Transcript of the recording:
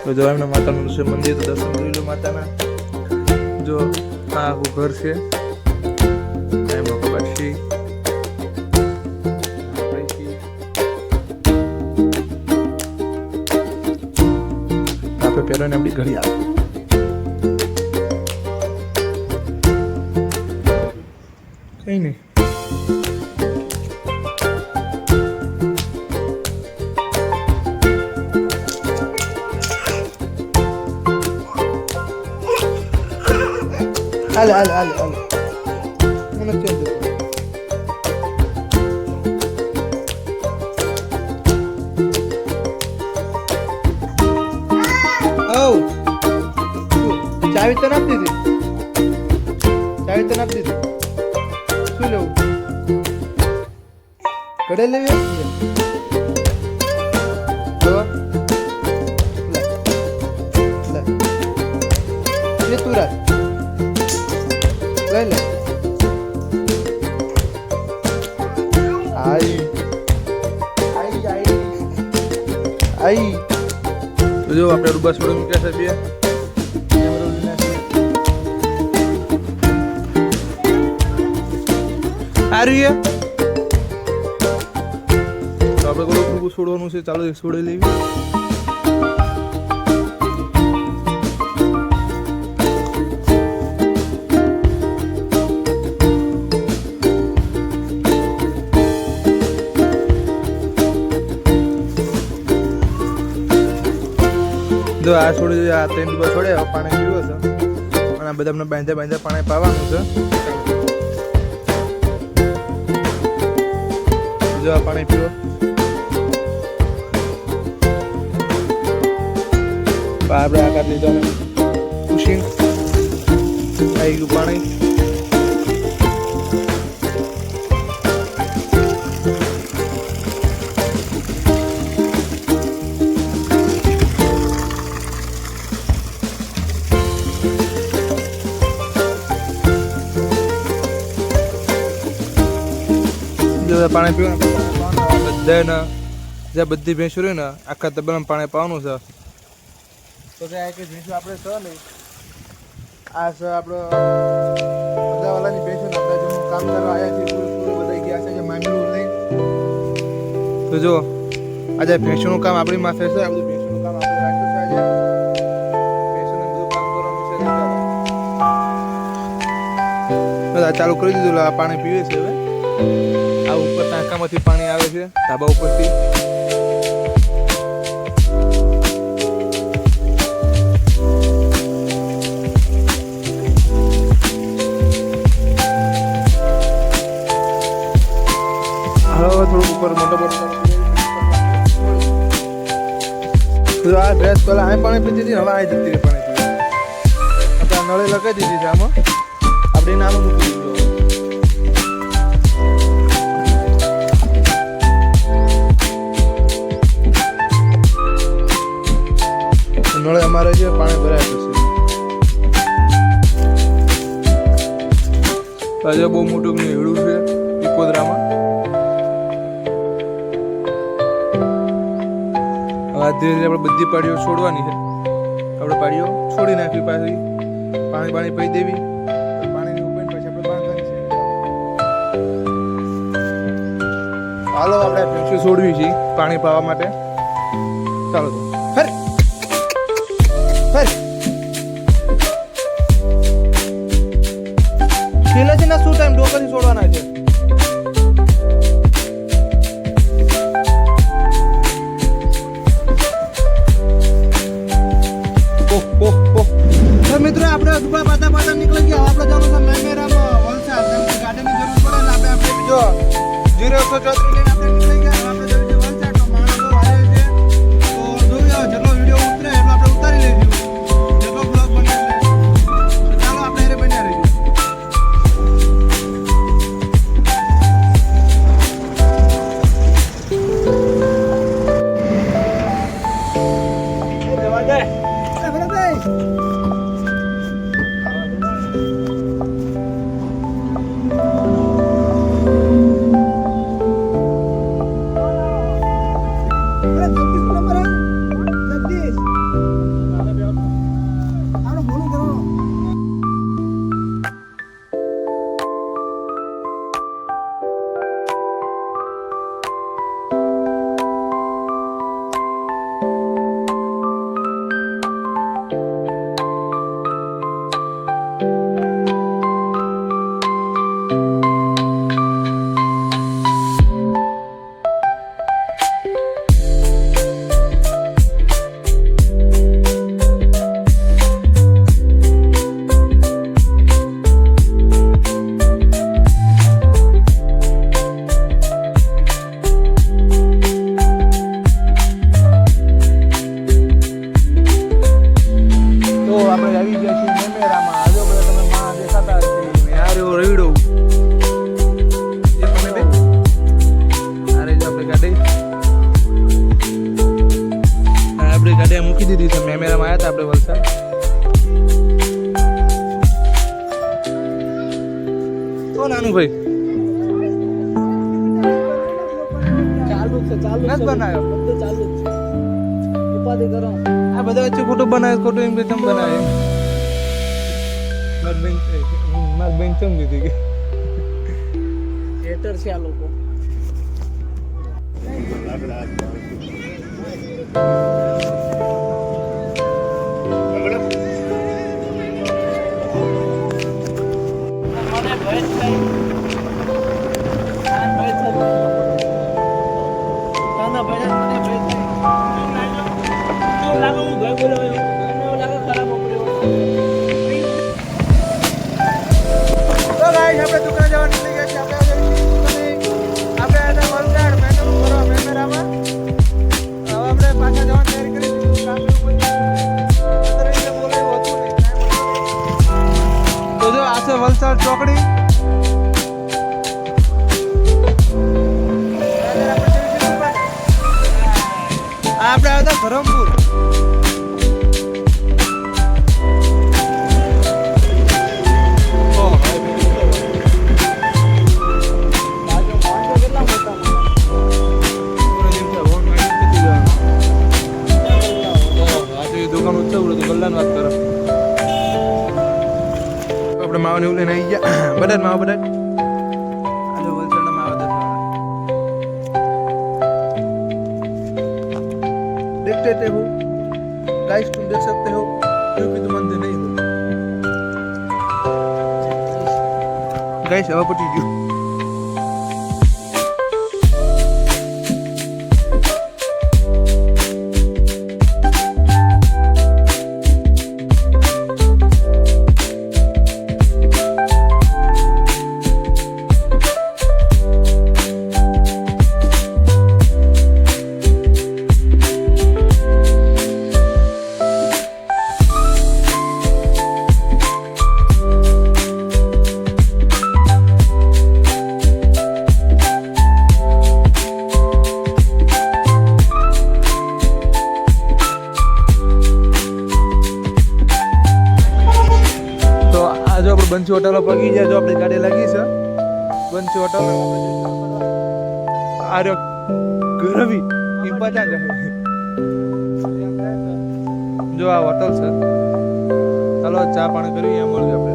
તો જો એમના માતાનું છે મંદિર, તો દર્શન કરી લો માતાના. જો આ આખું ઘર છે એમાં કબાશી આપણે પહેરવાની આપણી ઘડી આવે. કઈ નહીં. હાલ હાલ હાલ હાલ મને ચેન્જ ચાવી તો નાખી દીધી, ચાવી તો નાખી દીધી. શું લેવું? ઘડે લેવી? લે તું રાખ, લઈ લે. આઈ આઈ આઈ આઈ. તો જો આપણે રૂબા છોડો મૂક્યા છે બે. સારું છે. તો આપણે થોડું છોડવાનું છે. ચાલો એક છોડી લેવી. જો આ છોડી, આ 3 ડબ્બા છોડે. પાણી પીવો છે અને આ બધા અમને બાંધ્યા પાણી પાવાનું છે. જો આ પાણી પીવો. આપણે આ કાઢી લીધો પુશિંગ આવી ગયું પાણી. પાણી પીવાનું બધાને, જ્યાં બધી ભેંસો રહી ને આખા તબેલામાં પાણી પાવાનું છે. તો ત્યાં એક ભેંસો આપણે છે નહીં, આ છે આપણો બધાવાળાની ભેંસો ને આપણે જે કામ કરવા આવ્યા છીએ પૂરું બધા ગયા છે માંડવું લઈ. તો જો આજે ભેંસોનું કામ આપણી માથે છે. આ બધું ભેંસોનું કામ આપણે રાખ્યું છે. આજે ભેંસોને બધું કામ કરવાનું છે. બધા ચાલુ કરી દીધું. આ પાણી પીવે છે. હવે આ ઉપર ટાંકામાંથી પાણી આવે છે ધાબા ઉપરથી. હવે થોડુંક ઉપર મોટો આ ભેંસ પેલા અહીં પાણી પીતી હતી, હવે અહીં જતી રહી પાણી પીવા. આપણે નળે લગાવી દીધી છે. આમાં આપણે નામ મૂકી દીધું. નળે અમારે જે પાણી ભરાય છે. આજે બહુ મોટું હેડું છે ઇકોદરામાં. હવે ધીરે ધીરે આપણે બધી પાડીઓ છોડવાની છે. આપણે પાડીઓ છોડી નાખવી, પાછી પાણી પી દેવી. પાણીની ઉપર પછી આપણે બાંધવાની છે. હાલો આપણે ભેંસો છોડવી છે પાણી પાવા માટે. ચાલો તો છેલ્લે છે ને શું ટાઈમ ડોકરી છોડવાના છે. મિત્રો આપણે દુબા પાતા નીકળી ગયા. આપણે જવાનું છે મેમેરામાં વલસાડ. ગાડીની જરૂર પડે ને આપણે બીજો 0134 લઈને આપણે નીકળી ગયા. આપણે જવું છે વલસાડ. તો માણસ બહુ આવે છે. તો જોઈએ જેટલો વિડીયો ઉતરે એટલો આપણે ઉતારી લઈશું. જેટલો બ્લોગ બને એટલે ચાલો આપણે એને બન્યા રહીશું. છે, ચાલુ નથી છે. બનાવ્યો. બધું ચાલુ જ છે. ઉપાધિ કરો. આ બધા વચ્ચે ખોટું બનાવે, ખોટું એમ કે તમે બનાવે. મારી બેન ચમ કીધી કે હેટર છે આ લોકો. મને ભય થાય. આ ભય થાય. ના ભય મને ભય થાય. જો લાગે હું ભય બોલ્યો મને એવું લાગે ખરાબ બોલ્યો. તો ગાઈસ આપણે દુકાને જવા નીકળી ગયા છે. આપણે હતા વલસાડ મેનુ કરો મેમેરામાં. હવે આપણે પાછા જવાની તૈયારી કરી દીધી. કામ એવું બધું અત્યારે એટલે બોલાયું હતું નહીં. તો જો આ છે વલસાડ ચોકડી. આપણે આવ્યા હતા ધરમપુર. આપણે માવા ને એવું લઈને આવી ગયા. બધા માવા બધા આજે વલસાડના માવા देखते थे हो गाइस, तुम देख सकते हो क्योंकि तुम अंधे नहीं हो गाइस. હવે પટી ગયું. બંસી હોટલો પગી જાય. જો આપણી ગાડી લાગી છે બંસી હોટલ. આ રહ્યો ગરવી એ પાછા જાય. જો આ હોટલ છે. ચાલો ચા પાણી કરી અહીંયા મળીએ આપણે.